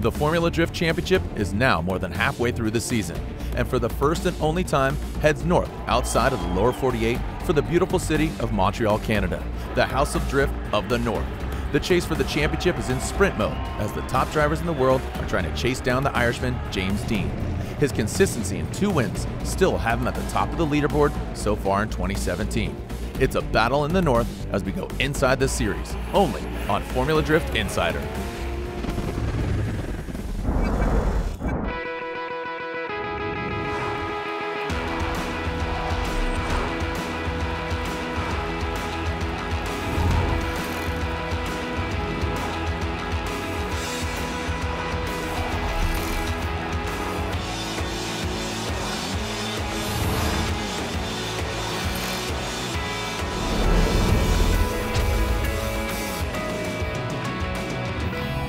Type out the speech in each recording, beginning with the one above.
The Formula Drift Championship is now more than halfway through the season, and for the first and only time heads north outside of the lower 48 for the beautiful city of Montreal, Canada, the House of Drift of the North. The chase for the championship is in sprint mode as the top drivers in the world are trying to chase down the Irishman James Deane. His consistency and 2 wins still have him at the top of the leaderboard so far in 2017. It's a battle in the north as we go inside the series, only on Formula Drift Insider.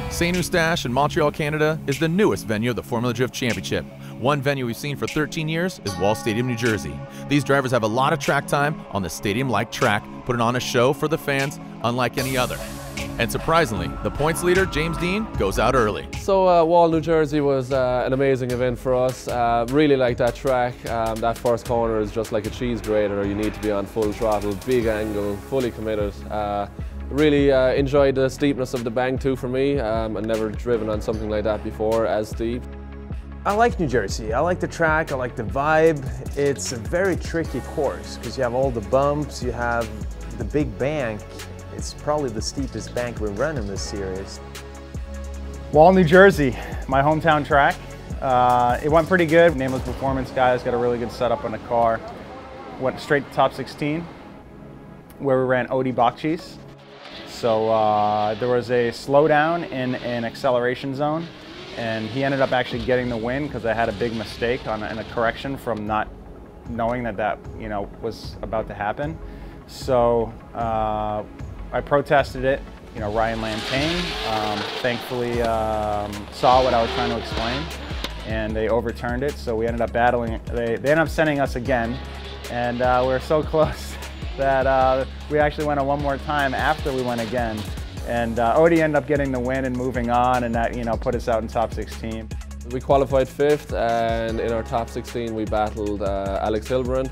St. Eustache in Montreal, Canada is the newest venue of the Formula Drift Championship. One venue we've seen for 13 years is Wall Stadium, New Jersey. These drivers have a lot of track time on the stadium-like track, putting on a show for the fans unlike any other. And surprisingly, the points leader, James Deane, goes out early. So Wall, New Jersey was an amazing event for us. Really like that track. That first corner is just like a cheese grater. You need to be on full throttle, big angle, fully committed. Really enjoyed the steepness of the bank too for me. I've never driven on something like that before, as steep. I like New Jersey. I like the track, I like the vibe. It's a very tricky course because you have all the bumps, you have the big bank. It's probably the steepest bank we run in this series. Wall, New Jersey, my hometown track. It went pretty good. Nameless Performance guys got a really good setup on the car. Went straight to top 16 where we ran Odie Bakchis. So there was a slowdown in an acceleration zone, and he ended up actually getting the win because I had a big mistake in a correction from not knowing that was about to happen. So I protested it. Ryan Lampagne thankfully saw what I was trying to explain, and they overturned it. So we ended up battling. They ended up sending us again, and we were so close that we actually went on one more time after we went again. And Odie ended up getting the win and moving on, and that put us out in top 16. We qualified 5th, and in our top 16 we battled Alex Hilberin.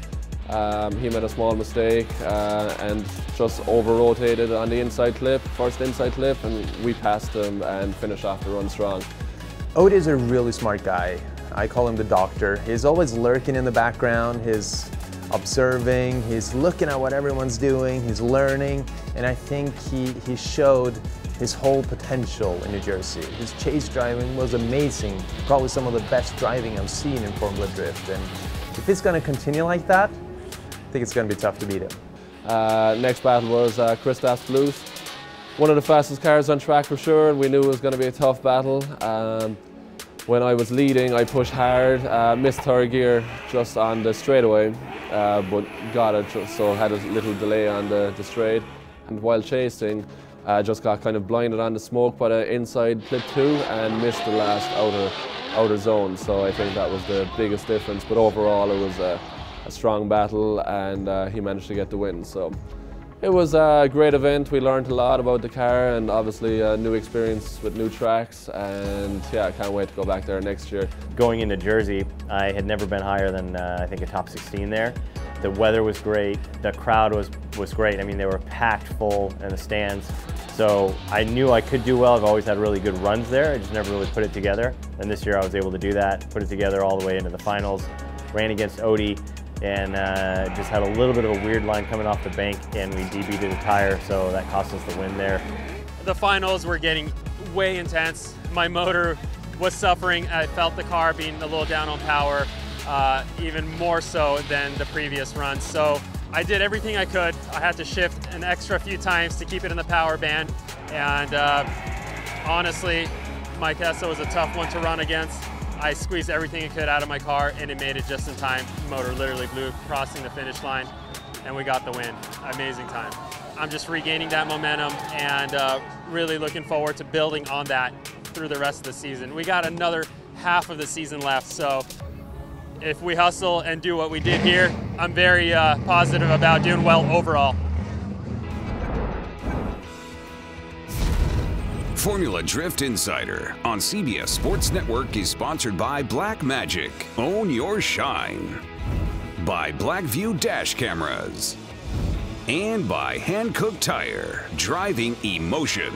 He made a small mistake and just over-rotated on the inside clip, first inside clip, and we passed him and finished off the run strong. Odie is a really smart guy. I call him the doctor. He's always lurking in the background. He's observing, he's looking at what everyone's doing, he's learning, and I think he showed his whole potential in New Jersey. His chase driving was amazing, probably some of the best driving I've seen in Formula Drift, and if it's going to continue like that, I think it's going to be tough to beat him. Next battle was Christoph Blues. One of the fastest cars on track for sure, and we knew it was going to be a tough battle. When I was leading, I pushed hard, missed 3rd gear just on the straightaway, but got it, so had a little delay on the straight. And while chasing, just got kind of blinded on the smoke by the inside clip 2 and missed the last outer zone. So I think that was the biggest difference, but overall it was a strong battle, and he managed to get the win. So it was a great event. We learned a lot about the car, and obviously a new experience with new tracks, and yeah, I can't wait to go back there next year. Going into Jersey, I had never been higher than I think a top 16 there. The weather was great, the crowd was great. I mean, they were packed full in the stands. So I knew I could do well. I've always had really good runs there. I just never really put it together. And this year I was able to do that, put it together all the way into the finals. Ran against Odie, and just had a little bit of a weird line coming off the bank, and we DB'd a tire, so that cost us the win there. The finals were getting way intense. My motor was suffering. I felt the car being a little down on power, even more so than the previous runs. So I did everything I could. I had to shift an extra few times to keep it in the power band, and honestly, Mike Essa was a tough one to run against. I squeezed everything I could out of my car, and it made it just in time. The motor literally blew crossing the finish line, and we got the win. Amazing time. I'm just regaining that momentum and really looking forward to building on that through the rest of the season. We got another half of the season left, so if we hustle and do what we did here, I'm very positive about doing well overall. Formula Drift Insider on CBS Sports Network is sponsored by Black Magic. Own your shine. By Blackview Dash Cameras. And by Hankook Tire, driving emotion.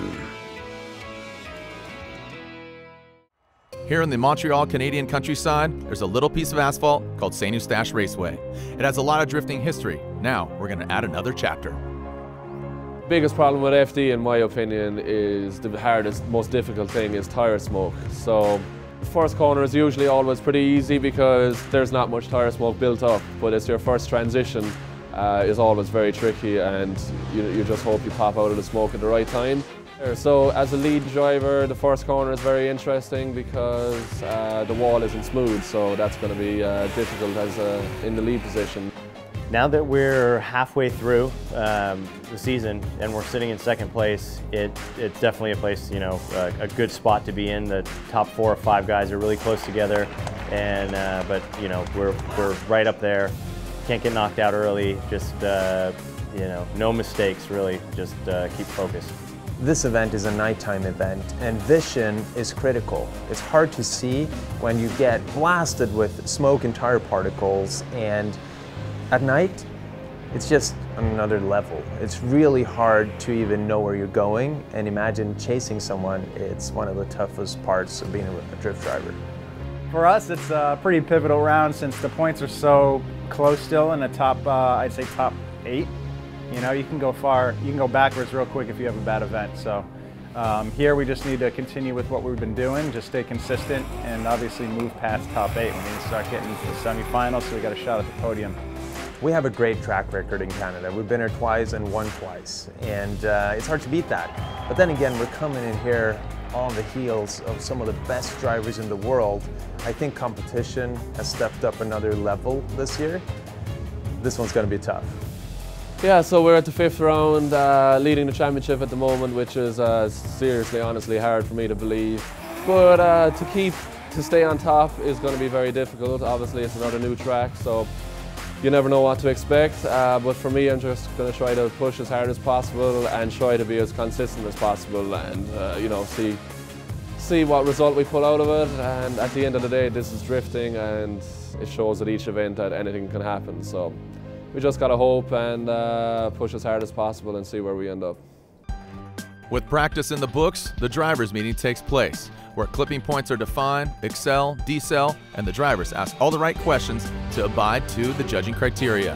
Here in the Montreal Canadian countryside, there's a little piece of asphalt called St. Eustache Raceway. It has a lot of drifting history. Now we're going to add another chapter. Biggest problem with FD, in my opinion, is the hardest, most difficult thing is tire smoke. So the first corner is usually always pretty easy because there's not much tire smoke built up, but it's your first transition is always very tricky, and you just hope you pop out of the smoke at the right time. So as a lead driver, the first corner is very interesting because the wall isn't smooth, so that's going to be difficult as in the lead position. Now that we're halfway through the season and we're sitting in second place, it's definitely a place, you know, a good spot to be in. The top 4 or 5 guys are really close together, and but you know we're right up there. Can't get knocked out early. Just you know, no mistakes really. Just keep focused. This event is a nighttime event, and vision is critical. It's hard to see when you get blasted with smoke and tire particles, and at night, it's just another level. It's really hard to even know where you're going, and imagine chasing someone. It's one of the toughest parts of being a drift driver. For us, it's a pretty pivotal round since the points are so close still in the top, I'd say top 8. You know, you can go far, you can go backwards real quick if you have a bad event. So here we just need to continue with what we've been doing, just stay consistent, and obviously move past top 8. We need to start getting to the semifinals, so we got a shot at the podium. We have a great track record in Canada. We've been here twice and won twice, and it's hard to beat that. But then again, we're coming in here on the heels of some of the best drivers in the world. I think competition has stepped up another level this year. This one's going to be tough. Yeah, so we're at the 5th round, leading the championship at the moment, which is seriously, honestly hard for me to believe. But to stay on top is going to be very difficult. Obviously, it's another new track, so you never know what to expect. But for me, I'm just going to try to push as hard as possible and try to be as consistent as possible, and you know, see what result we pull out of it. And at the end of the day, this is drifting, and it shows at each event that anything can happen. So we just got to hope and push as hard as possible and see where we end up. With practice in the books, the drivers' meeting takes place, where clipping points are defined, excel, decel, and the drivers ask all the right questions to abide to the judging criteria.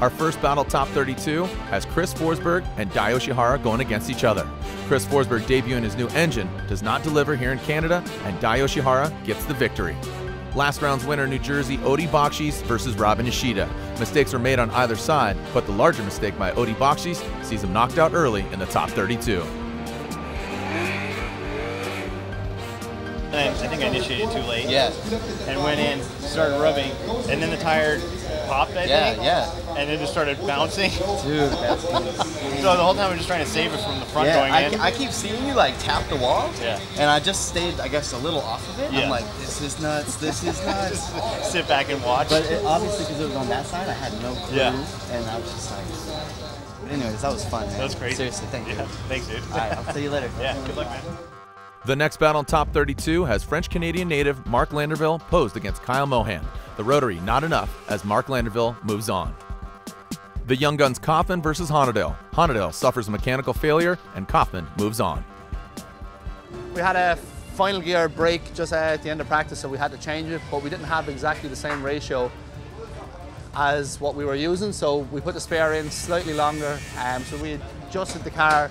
Our first battle, top 32, has Chris Forsberg and Dai Yoshihara going against each other. Chris Forsberg, debuting his new engine, does not deliver here in Canada, and Dai Yoshihara gets the victory. Last round's winner, New Jersey, Odi Bakshis versus Robin Ishida. Mistakes were made on either side, but the larger mistake by Odi Bakshis sees him knocked out early in the top 32. I think I initiated too late. Yeah. And went in, started rubbing, and then the tire popped, I think. Yeah. And then just started bouncing. Dude, that's so the whole time I'm just trying to save it from the front going in. I keep seeing you like tap the wall. Yeah. And I just stayed, I guess, a little off of it. Yeah. I'm like, this is nuts, this is nuts. Sit back and watch. But obviously, because it was on that side, I had no clue. Yeah. And I was just like, but anyways, that was fun, man. That was crazy. Seriously, thank you. Thanks, dude. All right, I'll see you later. Yeah, good luck, man. The next battle in top 32 has French-Canadian native Mark Landerville posed against Kyle Mohan. The rotary not enough as Mark Landerville moves on. The Young Guns Kaufman versus Honadale. Honadale suffers a mechanical failure and Kaufman moves on. We had a final gear break just at the end of practice, so we had to change it, but we didn't have exactly the same ratio as what we were using, so we put the spare in slightly longer, so we adjusted the car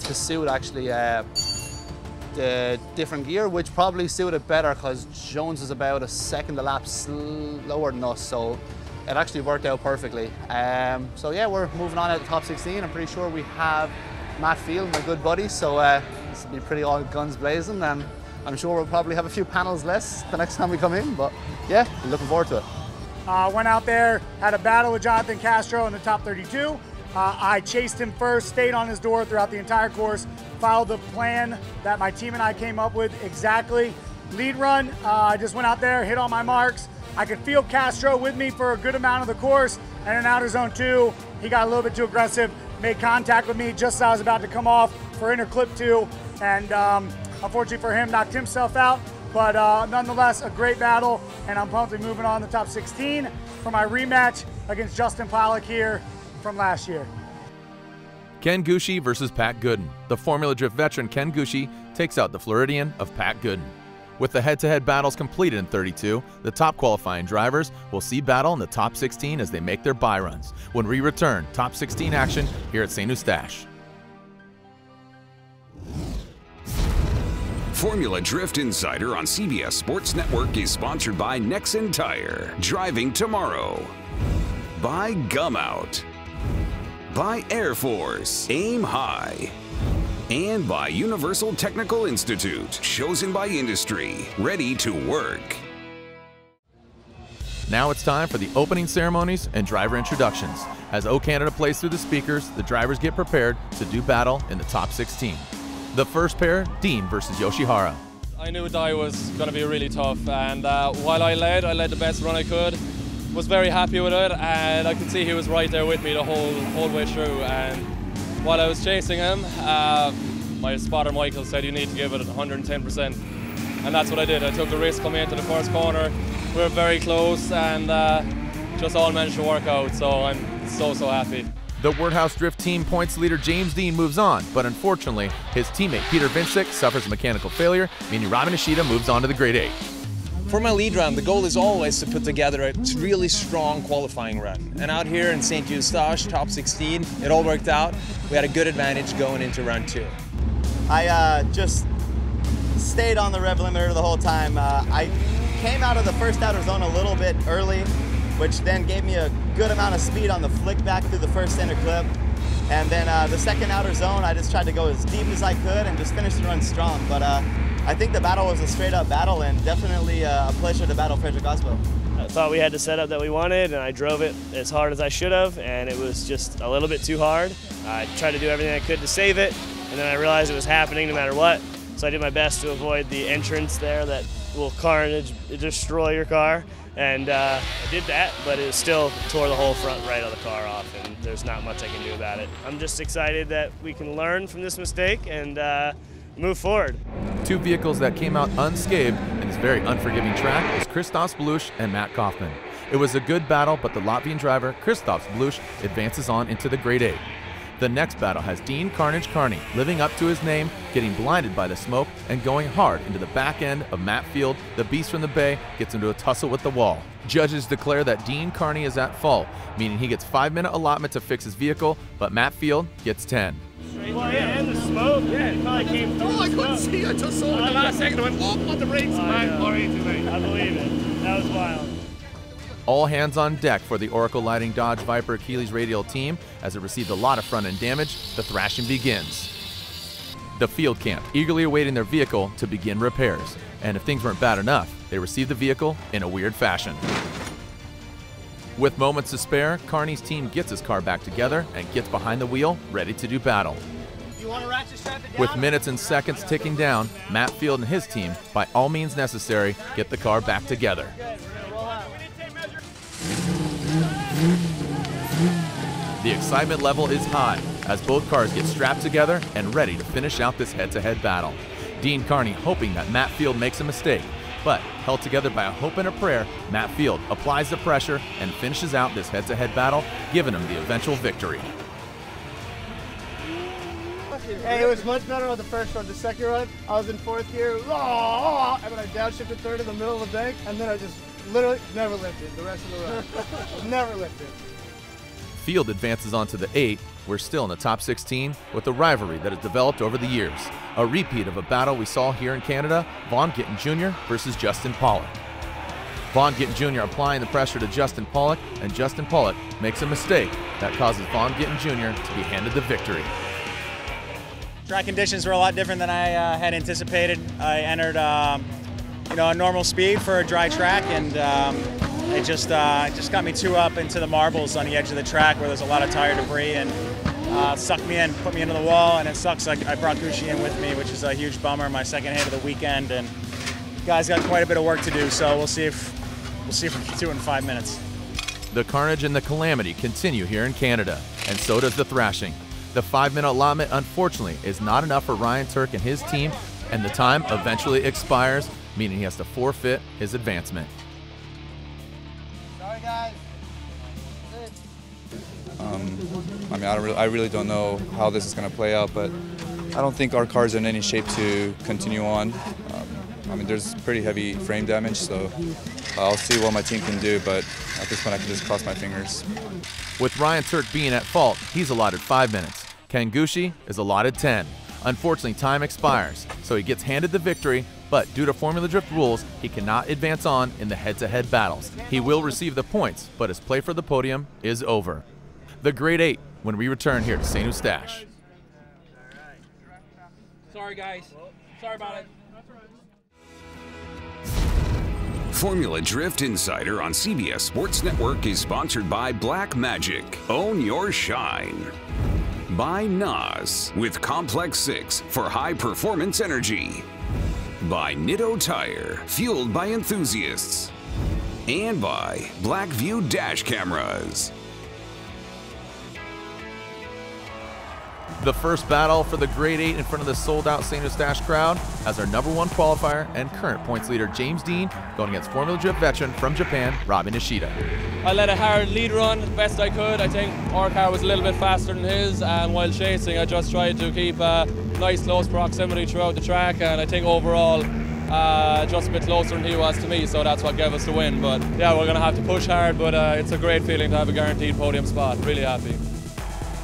to suit actually the different gear, which probably suited better because Jones is about a second a lap slower than us, so it actually worked out perfectly. So yeah, we're moving on at the top 16. I'm pretty sure we have Matt Field, my good buddy, so this will be pretty all guns blazing, and I'm sure we'll probably have a few panels less the next time we come in, but yeah, looking forward to it. Went out there, had a battle with Jonathan Castro in the top 32. I chased him first, stayed on his door throughout the entire course, followed the plan that my team and I came up with exactly. Lead run, I just went out there, hit all my marks. I could feel Castro with me for a good amount of the course, and in outer zone 2, he got a little bit too aggressive, made contact with me just as I was about to come off for inner clip 2, and unfortunately for him, knocked himself out. But nonetheless, a great battle, and I'm pumped to be moving on to the top 16 for my rematch against Justin Pollock here from last year. Ken Gucci versus Pat Gooden. The Formula Drift veteran Ken Gucci takes out the Floridian of Pat Gooden. With the head-to-head battles completed in 32, the top qualifying drivers will see battle in the top 16 as they make their bye runs. When we return, top 16 action here at St. Eustache. Formula Drift Insider on CBS Sports Network is sponsored by Nexen Tire, driving tomorrow. By Gum Out. By Air Force, aim high. And by Universal Technical Institute, chosen by industry, ready to work. Now it's time for the opening ceremonies and driver introductions. As O Canada plays through the speakers, the drivers get prepared to do battle in the top 16. The first pair, Dean versus Yoshihara. I knew Dai was going to be really tough, and while I led the best run I could. Was very happy with it, and I could see he was right there with me the whole way through. And while I was chasing him, my spotter Michael said you need to give it 110%, and that's what I did. I took the risk coming into the first corner. We were very close, and just all managed to work out. So I'm so happy. The Wordhouse Drift team points leader James Dean moves on, but unfortunately, his teammate Peter Vincic suffers a mechanical failure, meaning Robin Ishida moves on to the Grade 8. For my lead run, the goal is always to put together a really strong qualifying run. And out here in St. Eustache, top 16, it all worked out. We had a good advantage going into run 2. I just stayed on the rev limiter the whole time. I came out of the first outer zone a little bit early, which then gave me a good amount of speed on the flick back through the first center clip. And then the second outer zone, I just tried to go as deep as I could and just finish the run strong. But I think the battle was a straight-up battle, and definitely a pleasure to battle Frederick Oswald. I thought we had the setup that we wanted, and I drove it as hard as I should have, and it was just a little bit too hard. I tried to do everything I could to save it, and then I realized it was happening no matter what, so I did my best to avoid the entrance there that will carnage destroy your car, and I did that, but it still tore the whole front right of the car off, and there's not much I can do about it. I'm just excited that we can learn from this mistake and move forward. Two vehicles that came out unscathed in this very unforgiving track is Christoph Splush and Matt Kaufman. It was a good battle, but the Latvian driver Christoph Splush advances on into the Grade 8. The next battle has Dean Carnage Carney living up to his name, getting blinded by the smoke and going hard into the back end of Matt Field. The beast from the Bay gets into a tussle with the wall. Judges declare that Dean Carney is at fault, meaning he gets 5-minute allotment to fix his vehicle, but Matt Field gets 10. Well, yeah, and the smoke, yeah, it probably came through. I couldn't see, I just saw it the last second. I went, oh, on the brakes, man, glory to me. I believe it. That was wild. All hands on deck for the Oracle Lighting Dodge Viper Achilles Radial team. As it received a lot of front-end damage, the thrashing begins. The field camp, eagerly awaiting their vehicle to begin repairs. And if things weren't bad enough, they received the vehicle in a weird fashion. With moments to spare, Carney's team gets his car back together and gets behind the wheel, ready to do battle. With minutes and seconds ticking down, Matt Field and his team, by all means necessary, get the car back together. The excitement level is high as both cars get strapped together and ready to finish out this head-to-head battle. Dean Carney hoping that Matt Field makes a mistake, but held together by a hope and a prayer, Matt Field applies the pressure and finishes out this head-to-head battle, giving him the eventual victory. Hey, it was much better on the first run. The second run, I was in fourth gear, and then I downshifted third in the middle of the bank, and then I just literally never lifted the rest of the run. Never lifted. Field advances on to the 8. We're still in the top 16 with a rivalry that has developed over the years. A repeat of a battle we saw here in Canada, Vaughn Gittin Jr. versus Justin Pollock. Vaughn Gittin Jr. applying the pressure to Justin Pollock, and Justin Pollock makes a mistake that causes Vaughn Gittin Jr. to be handed the victory. Track conditions were a lot different than I had anticipated. I entered a normal speed for a dry track, and it just got me too up into the marbles on the edge of the track where there's a lot of tire debris, and sucked me in, put me into the wall, and it sucks. I brought Gucci in with me, which is a huge bummer. My second hit of the weekend, and guys got quite a bit of work to do. So we'll see if we can do it in 5 minutes. The carnage and the calamity continue here in Canada, and so does the thrashing. The 5-minute allotment, unfortunately, is not enough for Ryan Turk and his team, and the time eventually expires, meaning he has to forfeit his advancement. Sorry, guys. I mean, I really don't know how this is going to play out, but I don't think our car's in any shape to continue on. I mean, there's pretty heavy frame damage, so I'll see what my team can do, but at this point I can just cross my fingers. With Ryan Turk being at fault, he's allotted 5 minutes. Ken Gucci is allotted 10. Unfortunately, time expires, so he gets handed the victory, but due to Formula Drift rules, he cannot advance on in the head-to-head battles. He will receive the points, but his play for the podium is over. The Grade 8 when we return here to St. Eustache. Sorry, guys. Sorry about it. Formula Drift Insider on CBS Sports Network is sponsored by Black Magic. Own your shine. By NOS with Complex 6 for high performance energy. By Nitto Tire, fueled by enthusiasts. And by Blackview Dash Cameras. The first battle for the Grade 8 in front of the sold-out St. Eustache crowd has our #1 qualifier and current points leader James Dean going against Formula Drift veteran from Japan, Robin Nishida. I led a hard lead run the best I could. I think our car was a little bit faster than his, and while chasing I just tried to keep nice close proximity throughout the track, and I think overall just a bit closer than he was to me, so that's what gave us the win. But yeah, we're going to have to push hard, but it's a great feeling to have a guaranteed podium spot. Really happy.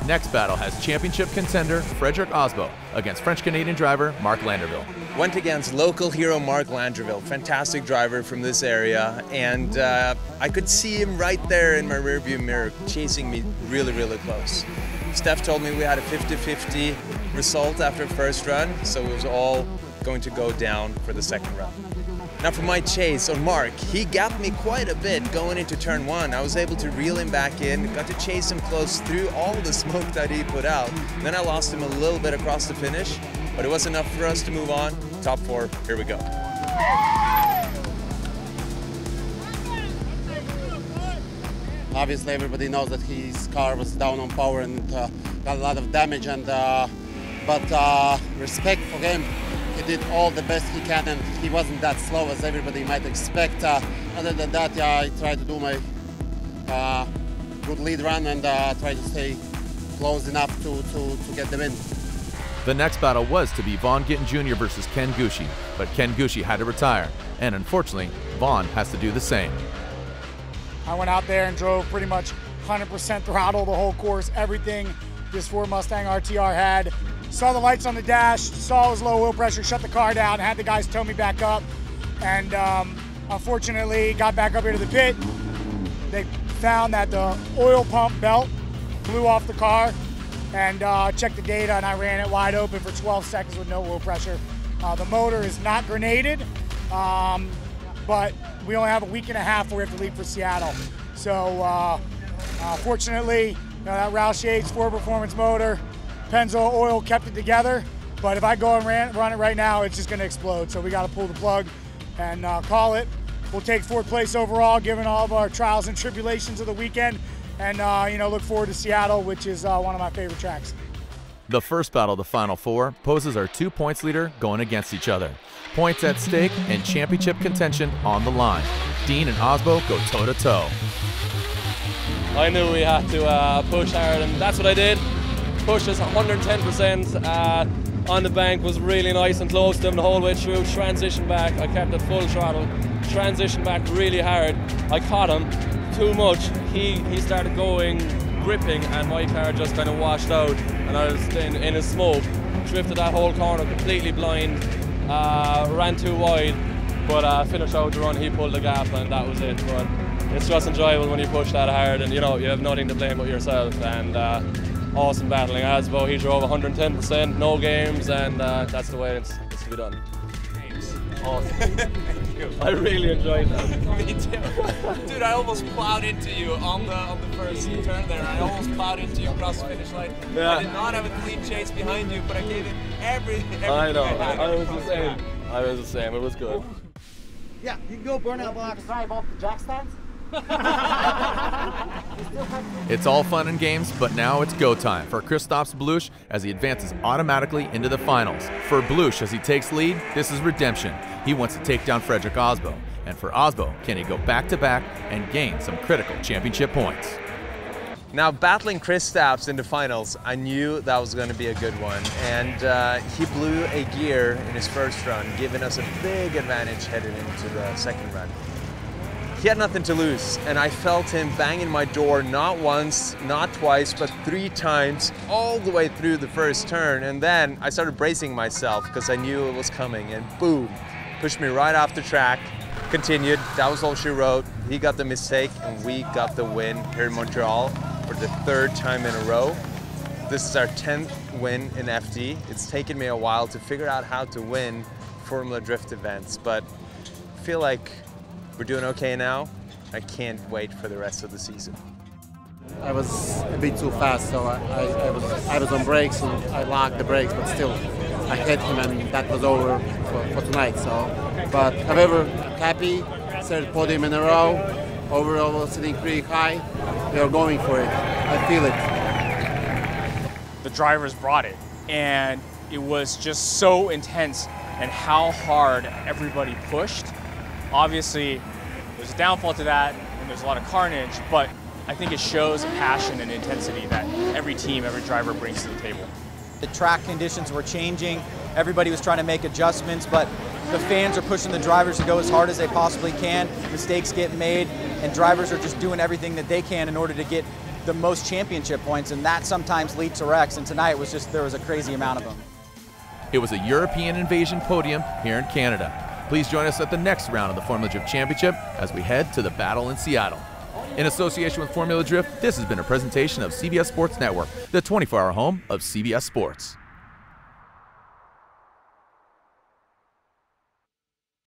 Next battle has championship contender Frederick Osbo against French-Canadian driver Marc Landerville. Went against local hero Marc Landerville, fantastic driver from this area, and I could see him right there in my rearview mirror chasing me really, really close. Steph told me we had a 50-50 result after the first run, so it was all going to go down for the second run. Now for my chase on Marc, he gapped me quite a bit going into turn 1. I was able to reel him back in, got to chase him close through all the smoke that he put out. Then I lost him a little bit across the finish, but it was enough for us to move on. Top 4, here we go. Obviously everybody knows that his car was down on power and got a lot of damage, and but respect for him. He did all the best he can, and he wasn't that slow as everybody might expect. Other than that, yeah, I tried to do my good lead run and try to stay close enough to get the win. The next battle was to be Vaughn Gittin Jr. versus Ken Gucci, but Ken Gucci had to retire, and unfortunately, Vaughn has to do the same. I went out there and drove pretty much 100% throttle the whole course, everything this Ford Mustang RTR had. Saw the lights on the dash, saw it was low oil pressure, shut the car down, had the guys tow me back up, and unfortunately got back up here to the pit. They found that the oil pump belt blew off the car, and checked the data, and I ran it wide open for 12 seconds with no oil pressure. The motor is not grenaded, but we only have a week and a half before we have to leave for Seattle. So fortunately, that Roush Yates 4 performance motor, Pennzoil oil kept it together, but if I go and run it right now, it's just going to explode. So we got to pull the plug and call it. We'll take 4th place overall, given all of our trials and tribulations of the weekend, and look forward to Seattle, which is one of my favorite tracks. The first battle of the Final 4 poses our 2 points leader going against each other. Points at stake and championship contention on the line. Dean and Osbo go toe-to-toe. I knew we had to push hard, and that's what I did. Pushed us 110% on the bank, was really nice and close to him the whole way through. Transition back, I kept it full throttle. Transition back really hard. I caught him too much. He started going, gripping, and my car just kind of washed out, and I was in his smoke. Drifted that whole corner completely blind, ran too wide, but finished out the run. He pulled the gap, and that was it. But it's just enjoyable when you push that hard, and you have nothing to blame but yourself. And awesome battling. Osbo, he drove 110%, no games, and that's the way it's to be done. Awesome. Thank you. I really enjoyed that. Me too. Dude, I almost plowed into you on the first turn there. I almost plowed into you across the finish line. Yeah. I did not have a clean chase behind you, but I gave it everything I know. I was the same. I was the same. It was good. Yeah, you can go burnout box. Drive off the jack stands. It's all fun and games, but now it's go time for Christophe Blouche as he advances automatically into the finals. For Blouche, as he takes lead, this is redemption. He wants to take down Frederick Osbo. And for Osbo, can he go back-to-back and gain some critical championship points? Now, battling Kristaps in the finals, I knew that was going to be a good one. And he blew a gear in his first run, giving us a big advantage headed into the second run. He had nothing to lose, and I felt him banging my door not once, not twice, but 3 times all the way through the first turn. And then I started bracing myself because I knew it was coming, and boom, pushed me right off the track. Continued, that was all she wrote. He got the mistake, and we got the win here in Montreal for the 3rd time in a row. This is our 10th win in FD. It's taken me a while to figure out how to win Formula Drift events, but I feel like we're doing okay now. I can't wait for the rest of the season. I was a bit too fast, so I was on brakes and I locked the brakes, but still I hit him and that was over for tonight. So, but however, I'm happy. 3rd podium in a row. Overall, sitting pretty high. We are going for it. I feel it. The drivers brought it, and it was just so intense, and how hard everybody pushed. Obviously, there's a downfall to that, and there's a lot of carnage, but I think it shows passion and intensity that every team, every driver brings to the table. The track conditions were changing. Everybody was trying to make adjustments, but the fans are pushing the drivers to go as hard as they possibly can. Mistakes get made, and drivers are just doing everything that they can in order to get the most championship points, and that sometimes leads to wrecks, and tonight was just, there was a crazy amount of them. It was a European invasion podium here in Canada. Please join us at the next round of the Formula Drift Championship as we head to the battle in Seattle. In association with Formula Drift, this has been a presentation of CBS Sports Network, the 24-hour home of CBS Sports.